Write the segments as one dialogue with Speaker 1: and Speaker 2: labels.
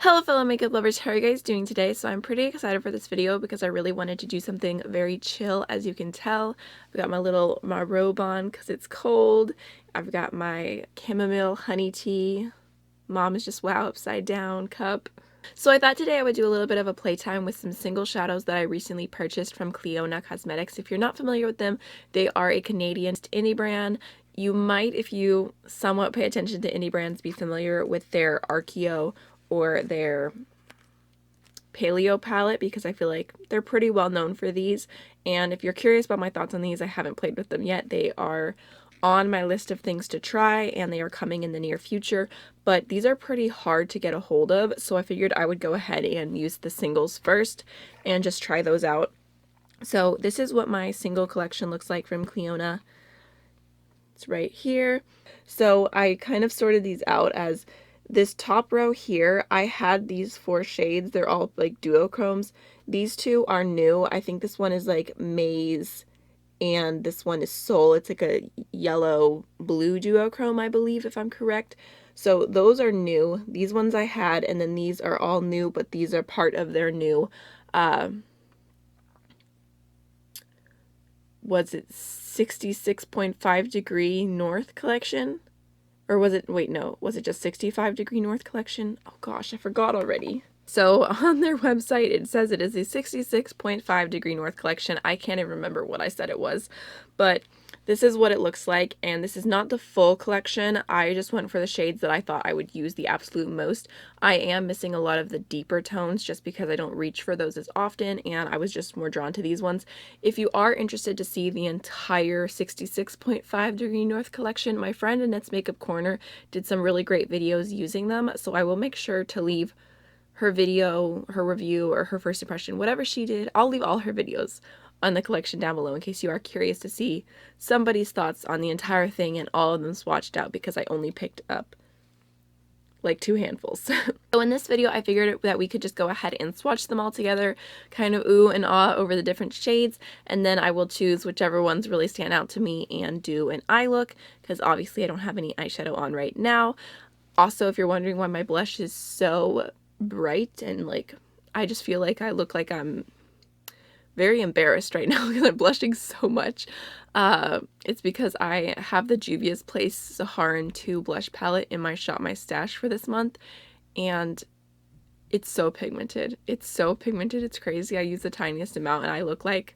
Speaker 1: Hello fellow makeup lovers, how are you guys doing today? So I'm pretty excited for this video because I really wanted to do something very chill. As you can tell, I've got my robe on because it's cold. I've got my chamomile honey tea, mom is just wow upside down cup. So I thought today I would do a little bit of a playtime with some single shadows that I recently purchased from Clionadh Cosmetics. If you're not familiar with them, they are a Canadian indie brand. You might, if you somewhat pay attention to indie brands, be familiar with their Archeo or their Paleo palette because I feel like they're pretty well known for these. And if you're curious about my thoughts on these, I haven't played with them yet. They are on my list of things to try and they are coming in the near future, but these are pretty hard to get a hold of, so I figured I would go ahead and use the singles first and just try those out. So this is what my single collection looks like from Clionadh. It's right here. So I kind of sorted these out as this top row here, I had these 4 shades. They're all like duochromes. These 2 are new. I think this one is like Maze and this one is Soul. It's like a yellow blue duochrome, I believe, if I'm correct. So those are new. These ones I had, and then these are all new, but these are part of their new, was it 66.5 degree north collection? Or was it, wait, no, was it just 65 degree north collection? Oh gosh, I forgot already. So on their website, it says it is a 66.5 degree north collection. I can't even remember what I said it was, but this is what it looks like, and this is not the full collection. I just went for the shades that I thought I would use the absolute most. I am missing a lot of the deeper tones just because I don't reach for those as often, and I was just more drawn to these ones. If you are interested to see the entire 66.5 degree north collection, my friend Annette's Makeup Corner did some really great videos using them, so I will make sure to leave her video, her review, or her first impression, whatever she did. I'll leave all her videos on the collection down below in case you are curious to see somebody's thoughts on the entire thing and all of them swatched out because I only picked up like 2 handfuls. So in this video, I figured that we could just go ahead and swatch them all together, kind of ooh and ah over the different shades, and then I will choose whichever ones really stand out to me and do an eye look, because obviously I don't have any eyeshadow on right now. Also, if you're wondering why my blush is so bright and like, I just feel like I look like I'm very embarrassed right now because I'm blushing so much. It's because I have the Juvia's Place Saharan 2 blush palette in my Shop My Stash for this month, and it's so pigmented. It's so pigmented, it's crazy. I use the tiniest amount and I look like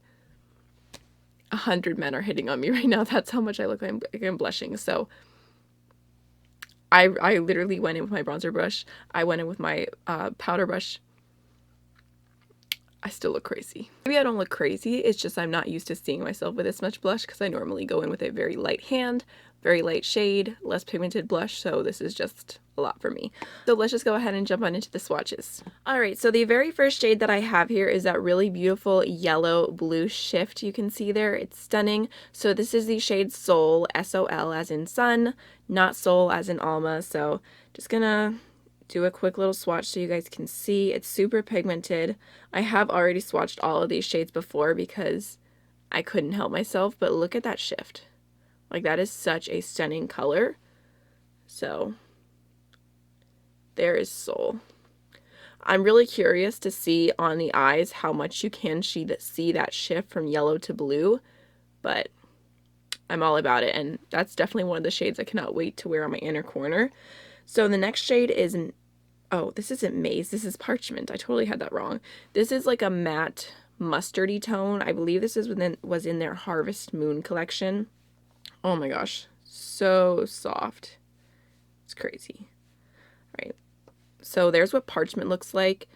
Speaker 1: 100 men are hitting on me right now. That's how much I look like I'm blushing. So I literally went in with my bronzer brush. I went in with my powder brush. I still look crazy. Maybe I don't look crazy, it's just I'm not used to seeing myself with this much blush because I normally go in with a very light hand, very light shade, less pigmented blush, so this is just a lot for me. So let's just go ahead and jump on into the swatches. Alright, so the very first shade that I have here is that really beautiful yellow blue shift you can see there. It's stunning. So this is the shade Soul, S-O-L as in sun, not Soul as in Alma, so just gonna do a quick little swatch so you guys can see. It's super pigmented. I have already swatched all of these shades before because I couldn't help myself, but look at that shift. Like, that is such a stunning color. So there is Soul. I'm really curious to see on the eyes how much you can see that shift from yellow to blue, but I'm all about it, and that's definitely one of the shades I cannot wait to wear on my inner corner. So the next shade is, oh, this isn't Maze, this is Parchment. I totally had that wrong. This is like a matte mustardy tone. I believe this was in their Harvest Moon collection. Oh my gosh, so soft. It's crazy. All right, so there's what Parchment looks like.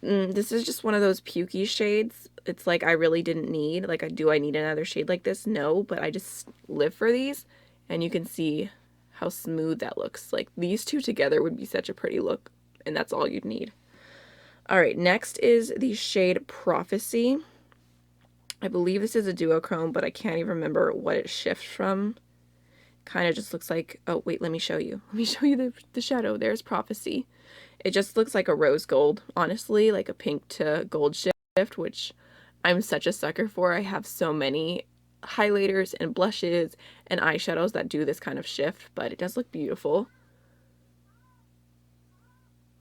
Speaker 1: This is just one of those pukey shades. It's like I really didn't need, like, do I need another shade like this? No, but I just live for these, and you can see how smooth that looks. Like, these 2 together would be such a pretty look, and that's all you'd need. All right, next is the shade Prophecy. I believe this is a duochrome, but I can't even remember what it shifts from. Kind of just looks like, oh wait, let me show you. Let me show you the shadow. There's Prophecy. It just looks like a rose gold, honestly, like a pink to gold shift, which I'm such a sucker for. I have so many highlighters and blushes and eyeshadows that do this kind of shift, but it does look beautiful.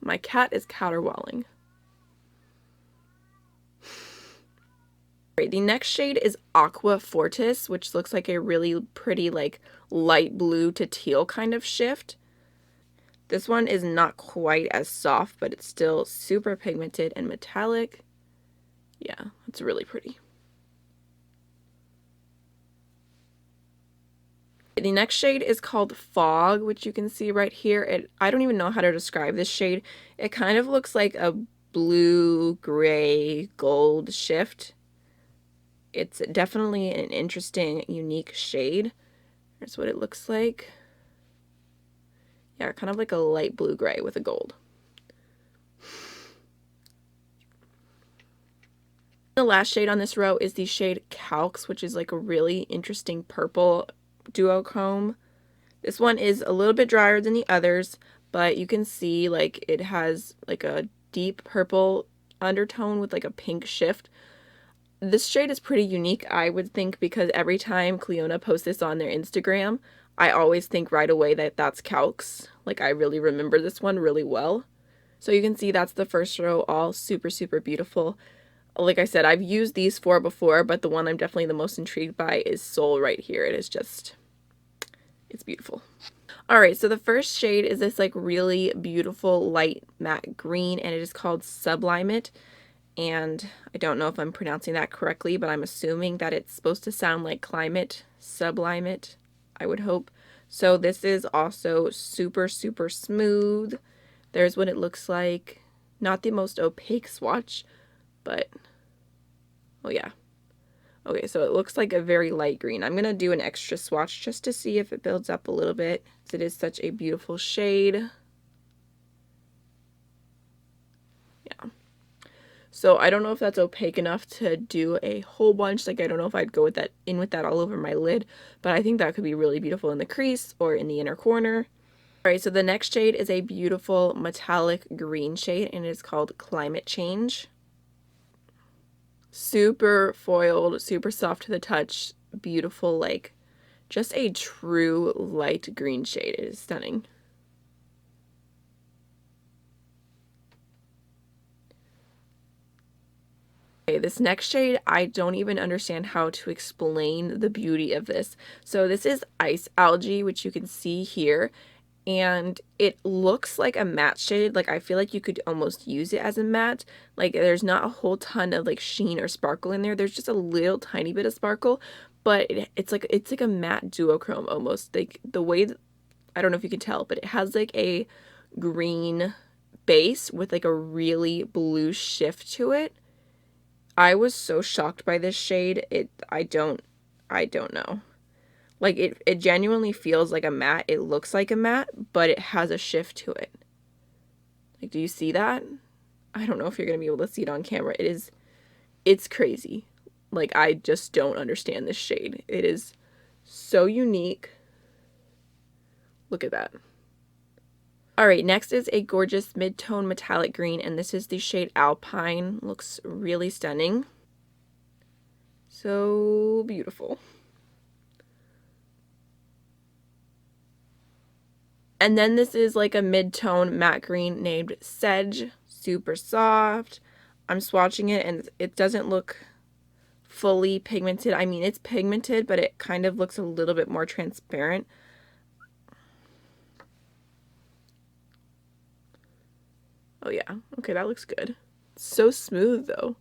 Speaker 1: My cat is caterwauling. Right, the next shade is Aqua Fortis, which looks like a really pretty like light blue to teal kind of shift. This one is not quite as soft, but it's still super pigmented and metallic. Yeah, it's really pretty. The next shade is called Fog, which you can see right here. I don't even know how to describe this shade. It kind of looks like a blue, gray, gold shift. It's definitely an interesting, unique shade. Here's what it looks like. Yeah, kind of like a light blue-gray with a gold. The last shade on this row is the shade Calx, which is like a really interesting purple duochrome. This one is a little bit drier than the others, but you can see like it has like a deep purple undertone with like a pink shift. This shade is pretty unique, I would think, because every time Clionadh posts this on their Instagram, I always think right away that that's Calx. Like, I really remember this one really well. So you can see that's the first row, all super, super beautiful. Like I said, I've used these four before, but the one I'm definitely the most intrigued by is Soul right here. It is just, it's beautiful. Alright, so the first shade is this like really beautiful light matte green, and it is called Sublimate. And I don't know if I'm pronouncing that correctly, but I'm assuming that it's supposed to sound like climate, sublimate, I would hope. So this is also super, super smooth. There's what it looks like. Not the most opaque swatch, but, oh yeah. Okay, so it looks like a very light green. I'm going to do an extra swatch just to see if it builds up a little bit. It is such a beautiful shade. Yeah. So I don't know if that's opaque enough to do a whole bunch. Like, I don't know if I'd go with that all over my lid, but I think that could be really beautiful in the crease or in the inner corner. All right, so the next shade is a beautiful metallic green shade, and it's called Climate Change. Super foiled, super soft to the touch, beautiful, like just a true light green shade. It is stunning. Okay, this next shade, I don't even understand how to explain the beauty of this. So this is Ice Algae, which you can see here, and it looks like a matte shade. Like, I feel like you could almost use it as a matte. Like, there's not a whole ton of like sheen or sparkle in there. There's just a little tiny bit of sparkle, but it's like a matte duochrome almost. Like, the way that, I don't know if you can tell, but it has like a green base with like a really blue shift to it. I was so shocked by this shade. I don't know. Like, it genuinely feels like a matte. It looks like a matte, but it has a shift to it. Like, do you see that? I don't know if you're going to be able to see it on camera. It's crazy. Like, I just don't understand this shade. It is so unique. Look at that. Alright, next is a gorgeous mid-tone metallic green, and this is the shade Alpine. Looks really stunning. So beautiful. And then this is like a mid-tone matte green named Sedge. Super soft. I'm swatching it, and it doesn't look fully pigmented. I mean, it's pigmented, but it kind of looks a little bit more transparent. Oh yeah, okay, that looks good. It's so smooth though.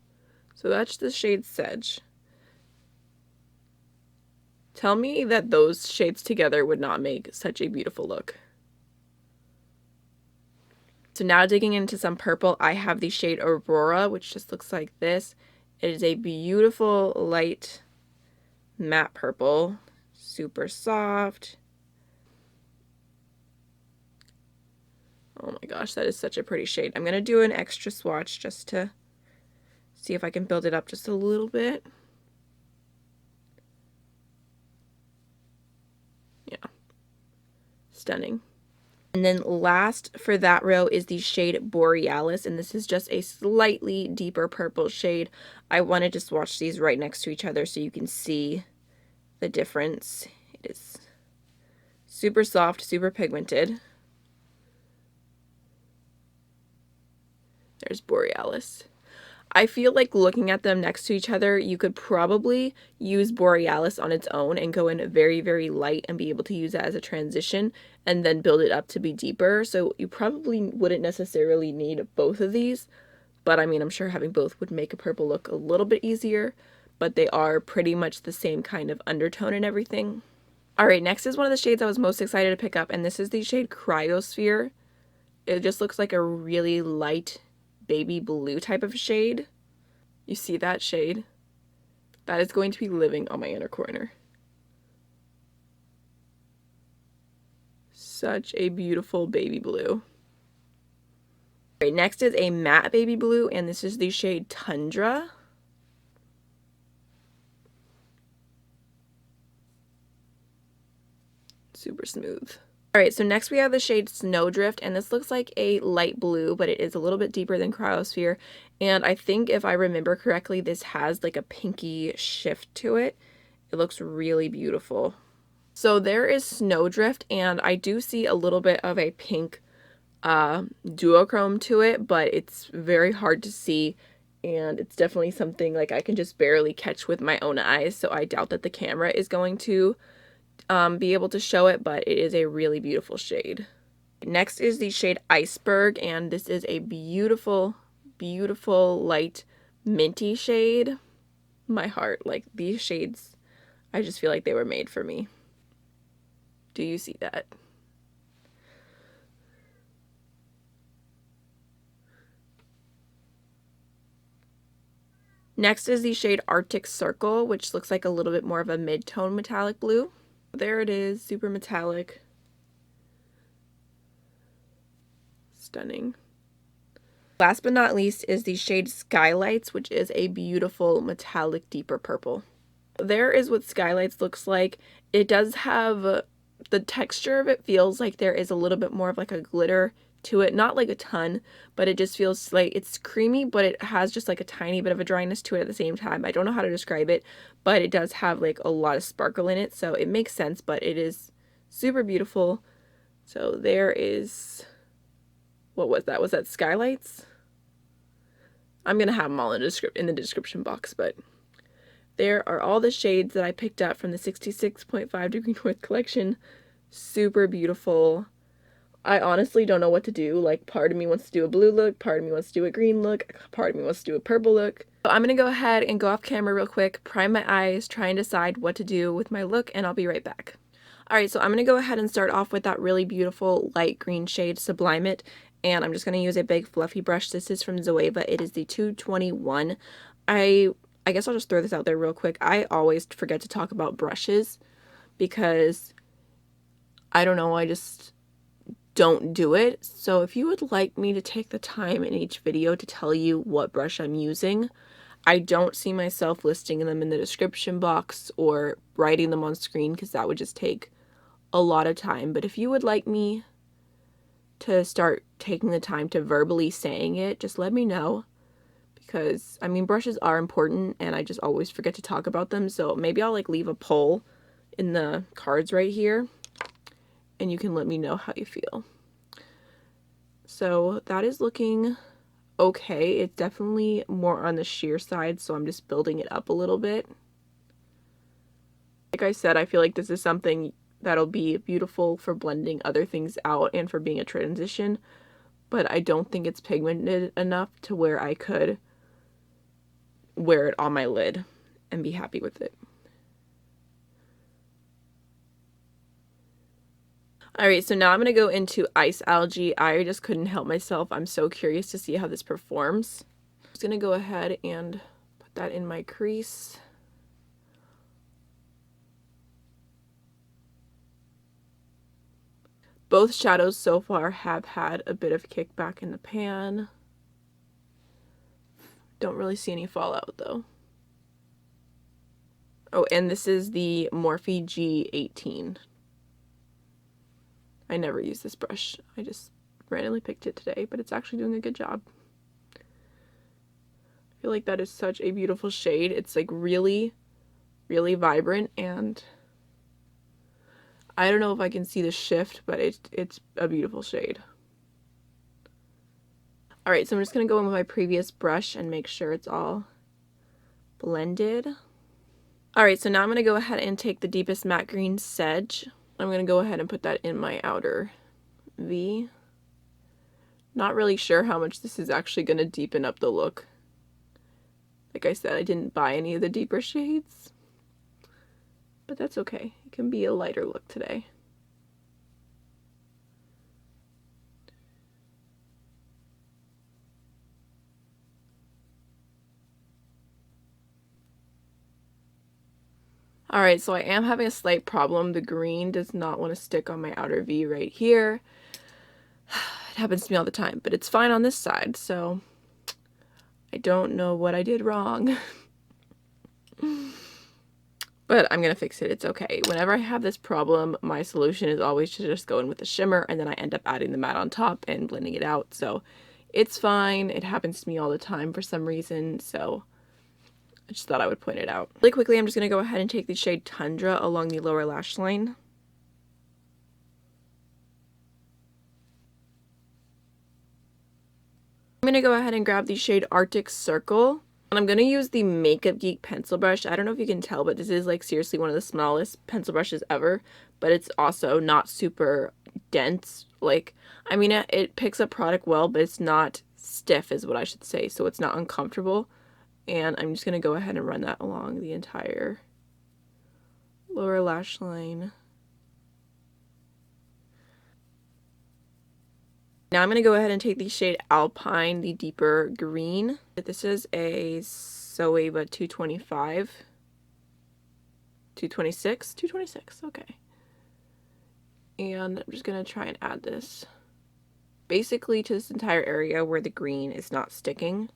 Speaker 1: So that's the shade Sedge. Tell me that those shades together would not make such a beautiful look. So now digging into some purple, I have the shade Aurora, which just looks like this. It is a beautiful light matte purple, super soft. Oh my gosh, that is such a pretty shade. I'm going to do an extra swatch just to see if I can build it up just a little bit. Yeah. Stunning. And then last for that row is the shade Borealis, and this is just a slightly deeper purple shade. I wanted to swatch these right next to each other so you can see the difference. It is super soft, super pigmented. There's Borealis. I feel like looking at them next to each other, you could probably use Borealis on its own and go in very, very light and be able to use that as a transition and then build it up to be deeper. So you probably wouldn't necessarily need both of these, but I mean, I'm sure having both would make a purple look a little bit easier, but they are pretty much the same kind of undertone and everything. All right, next is one of the shades I was most excited to pick up, and this is the shade Chryosphere. It just looks like a really light baby blue type of shade. You see that shade? That is going to be living on my inner corner. Such a beautiful baby blue. All right, next is a matte baby blue, and this is the shade Tundra. Super smooth. Alright, so next we have the shade Snowdrift, and this looks like a light blue, but it is a little bit deeper than Chryosphere, and I think if I remember correctly, this has like a pinky shift to it. It looks really beautiful. So there is Snowdrift, and I do see a little bit of a pink duochrome to it, but it's very hard to see, and it's definitely something like I can just barely catch with my own eyes, so I doubt that the camera is going to be able to show it, but it is a really beautiful shade. Next is the shade Iceberg, and this is a beautiful, beautiful light minty shade. My heart, like these shades, I just feel like they were made for me. Do you see that? Next is the shade Arctic Circle, which looks like a little bit more of a mid-tone metallic blue. There it is, super metallic. Stunning. Last but not least is the shade Skylights, which is a beautiful metallic deeper purple. There is what Skylights looks like. It does have, the texture of it feels like there is a little bit more of like a glitter to it, not like a ton, but it just feels like it's creamy, but it has just like a tiny bit of a dryness to it at the same time. I don't know how to describe it, but it does have like a lot of sparkle in it, so it makes sense, but it is super beautiful. So there is, what was that? Was that Skylights? I'm gonna have them all in the description box, but there are all the shades that I picked up from the 66.5 Degree North collection. Super beautiful. I honestly don't know what to do. Like, part of me wants to do a blue look, part of me wants to do a green look, part of me wants to do a purple look. So I'm gonna go ahead and go off camera real quick, prime my eyes, try and decide what to do with my look, and I'll be right back. Alright, so I'm gonna go ahead and start off with that really beautiful light green shade Sublimate, and I'm just gonna use a big fluffy brush. This is from Zoeva. It is the 221. I guess I'll just throw this out there real quick. I always forget to talk about brushes because I don't know, I just don't do it. So if you would like me to take the time in each video to tell you what brush I'm using, I don't see myself listing them in the description box or writing them on screen because that would just take a lot of time. But if you would like me to start taking the time to verbally saying it, just let me know, because I mean, brushes are important and I just always forget to talk about them. So maybe I'll like leave a poll in the cards right here and you can let me know how you feel. So that is looking okay. It's definitely more on the sheer side, so I'm just building it up a little bit. Like I said, I feel like this is something that'll be beautiful for blending other things out and for being a transition, but I don't think it's pigmented enough to where I could wear it on my lid and be happy with it. Alright, so now I'm going to go into Ice Algae. I just couldn't help myself. I'm so curious to see how this performs. I'm just going to go ahead and put that in my crease. Both shadows so far have had a bit of kickback in the pan. Don't really see any fallout though. Oh, and this is the Morphe G18. I never use this brush. I just randomly picked it today, but it's actually doing a good job. I feel like that is such a beautiful shade. It's like really, really vibrant, and I don't know if I can see the shift, but it's a beautiful shade. Alright, so I'm just going to go in with my previous brush and make sure it's all blended. Alright, so now I'm going to go ahead and take the deepest matte green Sedge. I'm going to go ahead and put that in my outer V. Not really sure how much this is actually going to deepen up the look. Like I said, I didn't buy any of the deeper shades. But that's okay. It can be a lighter look today. Alright, so I am having a slight problem. The green does not want to stick on my outer V right here. It happens to me all the time, but it's fine on this side, so I don't know what I did wrong. But I'm gonna fix it. It's okay. Whenever I have this problem, my solution is always to just go in with the shimmer, and then I end up adding the matte on top and blending it out. So it's fine. It happens to me all the time for some reason, so I just thought I would point it out. Really quickly, I'm just going to go ahead and take the shade Tundra along the lower lash line. I'm going to go ahead and grab the shade Arctic Circle. And I'm going to use the Makeup Geek pencil brush. I don't know if you can tell, but this is like seriously one of the smallest pencil brushes ever. But it's also not super dense. Like, I mean, it picks up product well, but it's not stiff is what I should say. So it's not uncomfortable. And I'm just going to go ahead and run that along the entire lower lash line. Now I'm going to go ahead and take the shade Alpine, the deeper green. This is a Zoeva 225. 226, okay. And I'm just going to try and add this basically to this entire area where the green is not sticking.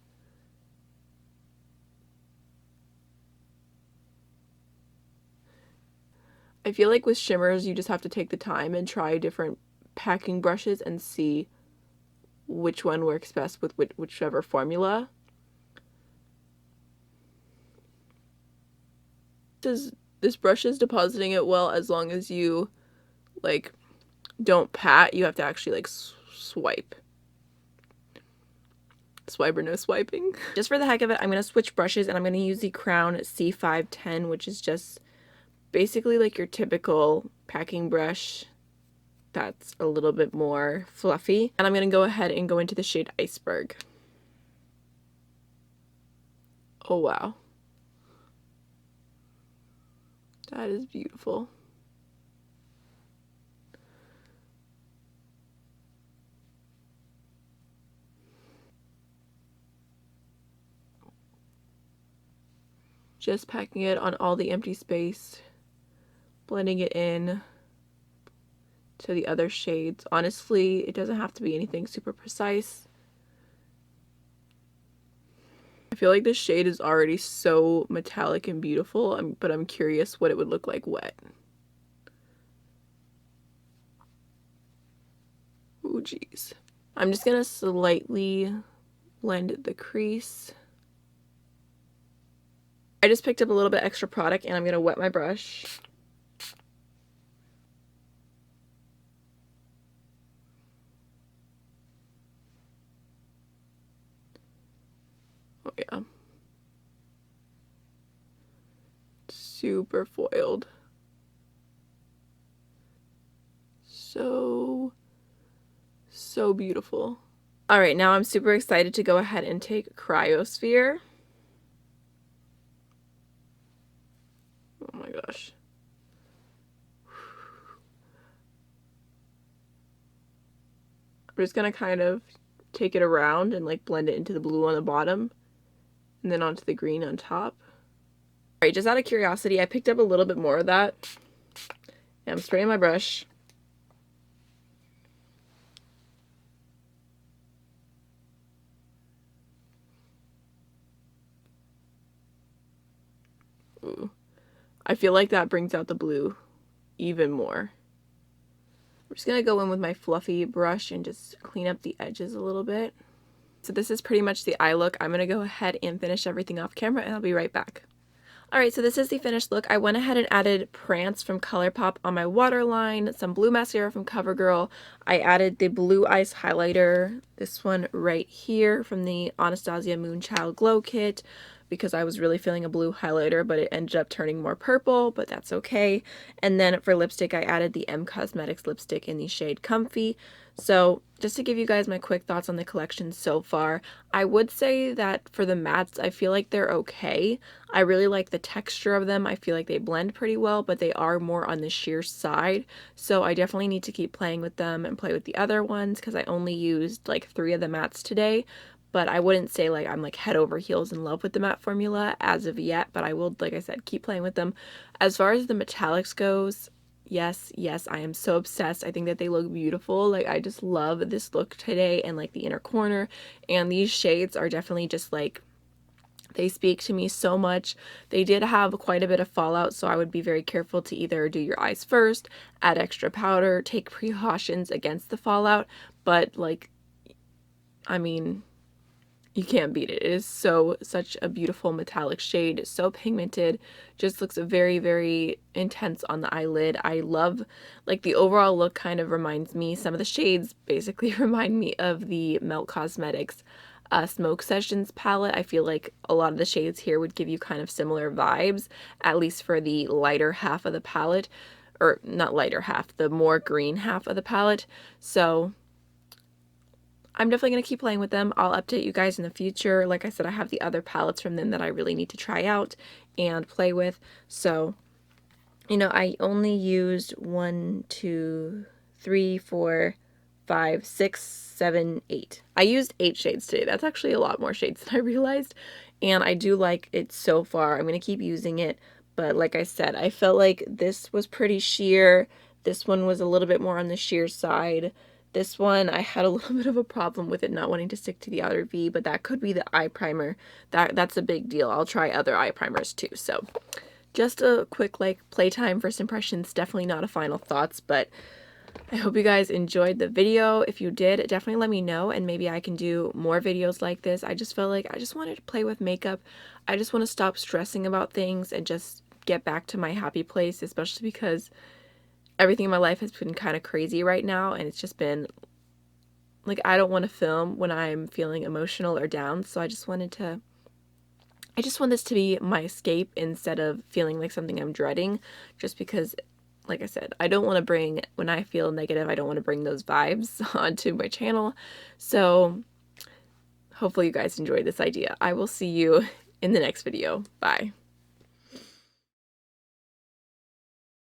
Speaker 1: I feel like with shimmers, you just have to take the time and try different packing brushes and see which one works best with whichever formula. This brush is depositing it well as long as you, like, don't pat. You have to actually, like, swipe. Swipe or no swiping. Just for the heck of it, I'm going to switch brushes and I'm going to use the Crown C510, which is just basically like your typical packing brush that's a little bit more fluffy. And I'm going to go ahead and go into the shade Iceberg. Oh wow. That is beautiful. Just packing it on all the empty space, blending it in to the other shades. Honestly, it doesn't have to be anything super precise. I feel like this shade is already so metallic and beautiful, but I'm curious what it would look like wet. Ooh, geez. I'm just gonna slightly blend the crease. I just picked up a little bit extra product and I'm gonna wet my brush. Oh yeah. Super foiled. So beautiful. Alright, now I'm super excited to go ahead and take Chryosphere. Oh my gosh. I'm just gonna kind of take it around and like blend it into the blue on the bottom and then onto the green on top. Alright, just out of curiosity, I picked up a little bit more of that. And I'm spraying my brush. Ooh. I feel like that brings out the blue even more. I'm just gonna go in with my fluffy brush and just clean up the edges a little bit. So this is pretty much the eye look. I'm gonna go ahead and finish everything off camera and I'll be right back. Alright, so this is the finished look. I went ahead and added Prance from ColourPop on my waterline, some blue mascara from CoverGirl. I added the Blue Ice highlighter, this one right here from the Anastasia Moonchild Glow Kit, because I was really feeling a blue highlighter, but it ended up turning more purple, but that's okay. And then for lipstick, I added the M Cosmetics lipstick in the shade Comfy. So just to give you guys my quick thoughts on the collection so far, I would say that for the mattes, I feel like they're okay. I really like the texture of them. I feel like they blend pretty well, but they are more on the sheer side. So I definitely need to keep playing with them and play with the other ones because I only used like 3 of the mattes today. But I wouldn't say like I'm like head over heels in love with the matte formula as of yet, but I will, like I said, keep playing with them. As far as the metallics goes, yes, I am so obsessed. I think that they look beautiful. Like, I just love this look today and like the inner corner. And these shades are definitely just like, they speak to me so much. They did have quite a bit of fallout, so I would be very careful to either do your eyes first, add extra powder, take precautions against the fallout. But like, I mean, you can't beat it. It is such a beautiful metallic shade, so pigmented, just looks very, very intense on the eyelid. I love, like, the overall look kind of reminds me, some of the shades basically remind me of the Melt Cosmetics Smoke Sessions palette. I feel like a lot of the shades here would give you kind of similar vibes, at least for the lighter half of the palette, or not lighter half, the more green half of the palette. So I'm definitely going to keep playing with them. I'll update you guys in the future. Like I said, I have the other palettes from them that I really need to try out and play with. So, you know, I only used 1, 2, 3, 4, 5, 6, 7, 8. I used 8 shades today. That's actually a lot more shades than I realized. And I do like it so far. I'm going to keep using it. But like I said, I felt like this was pretty sheer. This one was a little bit more on the sheer side. This one, I had a little bit of a problem with it not wanting to stick to the outer V, but that could be the eye primer. That's a big deal. I'll try other eye primers too. So just a quick like playtime first impressions, definitely not a final thoughts, but I hope you guys enjoyed the video. If you did, definitely let me know and maybe I can do more videos like this. I just felt like I just wanted to play with makeup. I just want to stop stressing about things and just get back to my happy place, especially because everything in my life has been kind of crazy right now, and it's just been like, I don't want to film when I'm feeling emotional or down, so I just want this to be my escape instead of feeling like something I'm dreading, just because, like I said, I don't want to bring, when I feel negative, I don't want to bring those vibes onto my channel. So hopefully you guys enjoyed this idea. I will see you in the next video. Bye.